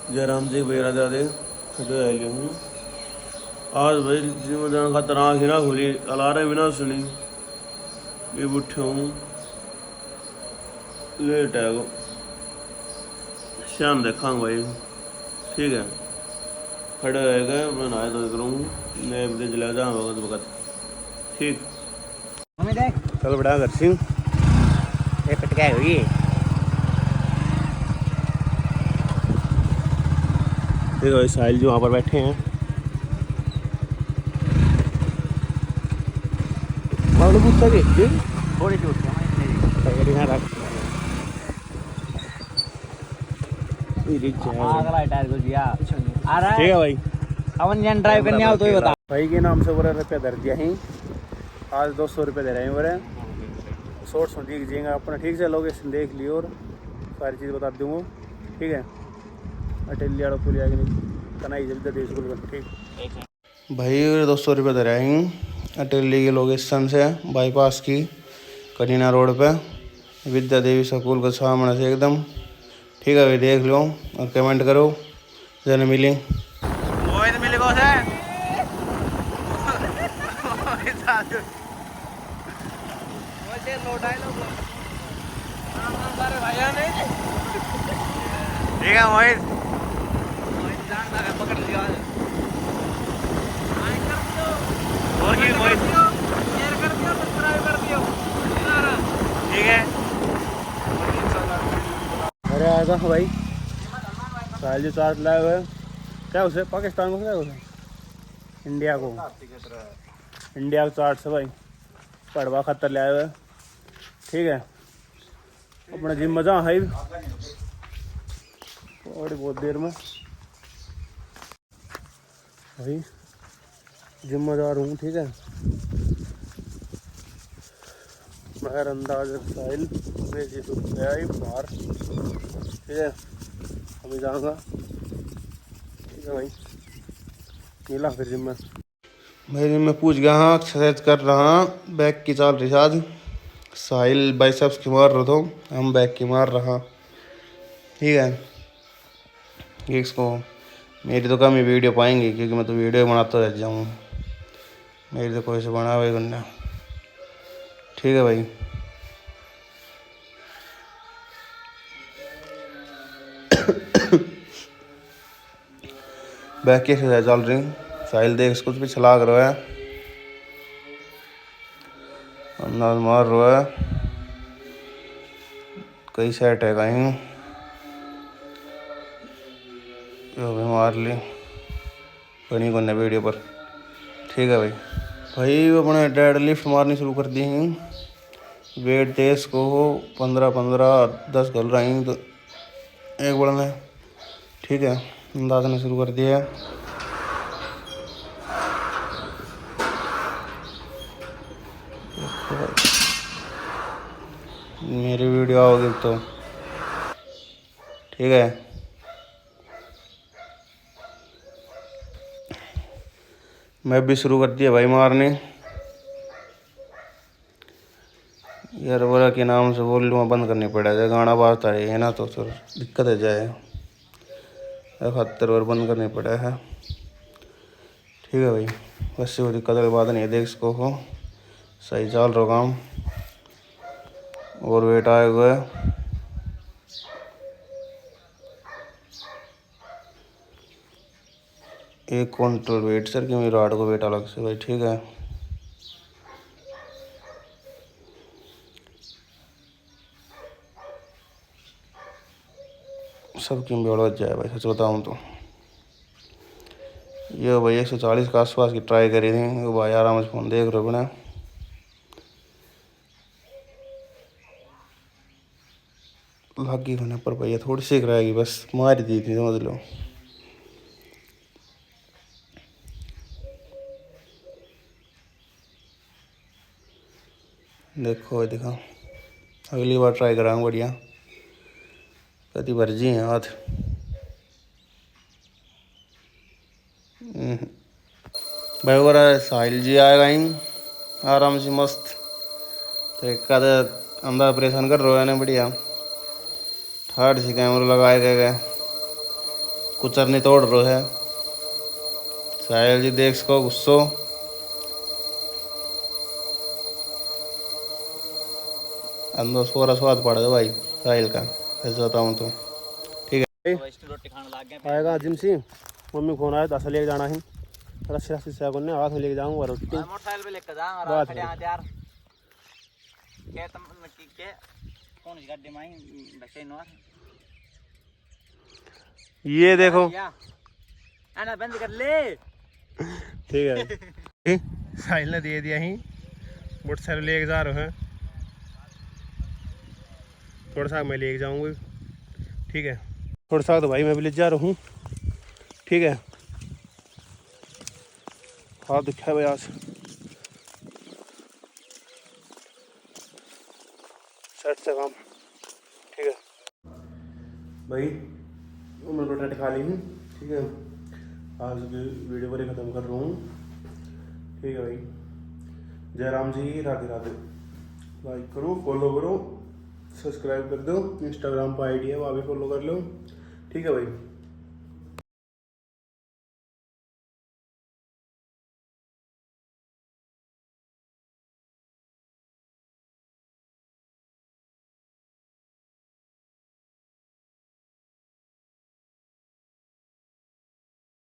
जयराम जी भाई राजा दे खड़े आए हूँ आज भाई जिम जाने खातर आँख ही ना खुली अलार्म भी ना सुनी ये उठे हूँ लेट है वो शाम देखा भाई ठीक है खड़े रह गए मैं नहाए तो करूँ मैं भी चला जाऊँ वक्त वक्त ठीक मम्मी देख चल बड़ा कर सी ये पटकाई हुई देखो भाई साहिल जी वहाँ पर बैठे हैं बाबू पूछता कि थोड़ी सी उठ टायर यहाँ रख अगला टायर घुस गया आ रहा ठीक है है भाई अवन जन ड्राइव करने आओ तो ही बता भाई के नाम से बोला रुपया दर दिया ही आज 200 रुपये दे रहे हैं बोले शॉर्ट्स में दिख जाएगा अपना ठीक से लोकेशन देख लियो और सारी चीज़ बता दूँगा ठीक है अटेली वाला पुल आगे नहीं कनाई जल्दी दे स्कूल का ठीक भाई 200 रुपये दे रहे हैं अटेली के लोकेशन से बाईपास की कनीना रोड पे विद्या देवी स्कूल के सामने से एकदम ठीक है भाई देख लो और कमेंट करो जन मिली मोहित मिले को है मुझे लोड आए लोग भैया नहीं ठीक है मोहित जान लगा पकड़ लिया और की मोहित शेयर कर दियो सब्सक्राइब कर दियो ठीक है अरे आएगा भाई साहिल जी चार्ज लाए हुए क्या उसे पाकिस्तान को क्या उसे इंडिया को चार्ट से भाई पड़वा खतर ले आए हुए ठीक है अपना जिम मजा है और बहुत देर में भाई जिम में जा रहा हूँ ठीक है मगर अंदाज साहिल बाहर ठीक है अभी जाऊँगा ठीक है भाई मिला फिर जिम में भाई मैं पूछ गया हाँ एक्सरसाइज कर रहा बैक की चाल रही आज साहिल बाइसेप्स की मार रहा था हम बैक की मार रहा ठीक है इसको मेरी तो कम ही वीडियो पाएंगे क्योंकि मैं तो वीडियो बनाता रह जाऊँ मेरी तो कोई से बना हुआ करना ठीक है भाई बैक की एक्सरसाइज चल रही साहिल देख इसको भी छला कर रहा है अंदाज मार रहा है कई सेट है कहीं जो भी मार ली बनी को वीडियो पर ठीक है भाई भाई अपने डेड लिफ्ट मारनी शुरू कर दी हैं वेट टेस्ट को 15-15 10 गल रही तो एक बड़ा में ठीक है अंदाज ने शुरू कर दिया है मेरी वीडियो आओगी तो ठीक है मैं भी शुरू कर दिया भाई मारने यार बोला के नाम से वॉल्यूम बंद करनी पड़ेगा गाना बाजता है ना तो फिर दिक्कत हो जाए खतर और बंद करनी पड़ा है ठीक है भाई वैसे वो दिक्कत की बात नहीं है देख इसको हो सही चल रहा काम और वेट आए हुए 1 क्विंटल वेट सर क्यों मेरी राड को वेट अलग से भाई ठीक है सब क्यों बेड़ जाए भाई सच बताऊँ तो ये भाई 140 के आसपास की ट्राई करी थी वो भाई आराम से फ़ोन देख रहे हो ना लगी होने पर भैया थोड़ी सी कराएगी बस मार दी थी समझ लो देखो दिखा अगली बार ट्राई कराऊंगा बढ़िया कभी भर्जी है हाथ भाई और साहिल जी आएगा ही आराम से मस्त तो एक अंदर ऑपरेशन कर रहे हैं ना बढ़िया थर्ड से कैमरा लगाए गए कुचर नहीं तोड़ रहे है। साहिल जी देख सको गुस्सो। अंदर सोरा स्वाद पड़ गया भाई साहिल का, ऐसा बताऊँ तो। ठीक है रोटी खाने लग गए। आएगा जिम से, मम्मी फोन आया 10 लेके जाना है, रस्सी रस्सी से ने हाथ में लेके जाऊंगा रोटी। मोटरसाइकिल पे लेकर जाऊंगा बात खड़े हाथ यार। के तुम मिट्टी के कौन सी गड्ढे में बचे नोर। ये देखो आना बंद कर ले। ठीक है साहिल ने दे दिया ही, मोटरसाइकिल लेके जा रहे हैं, थोड़ा सा मैं लेके जाऊंगा। ठीक है थोड़ा सा तो भाई मैं भी ले जा रहा हूँ। ठीक है हाथ दुखा है भाई आज, सेट से काम। ठीक है भाई मैं रोटी खा ली हूँ। ठीक है आज की वीडियो को ख़त्म कर रहा हूँ। ठीक है भाई जय राम जी, राधे राधे। लाइक करो, फॉलो करो, सब्सक्राइब कर दो, इंस्टाग्राम पर आईडी है वहाँ भी फॉलो कर लो। ठीक है भाई।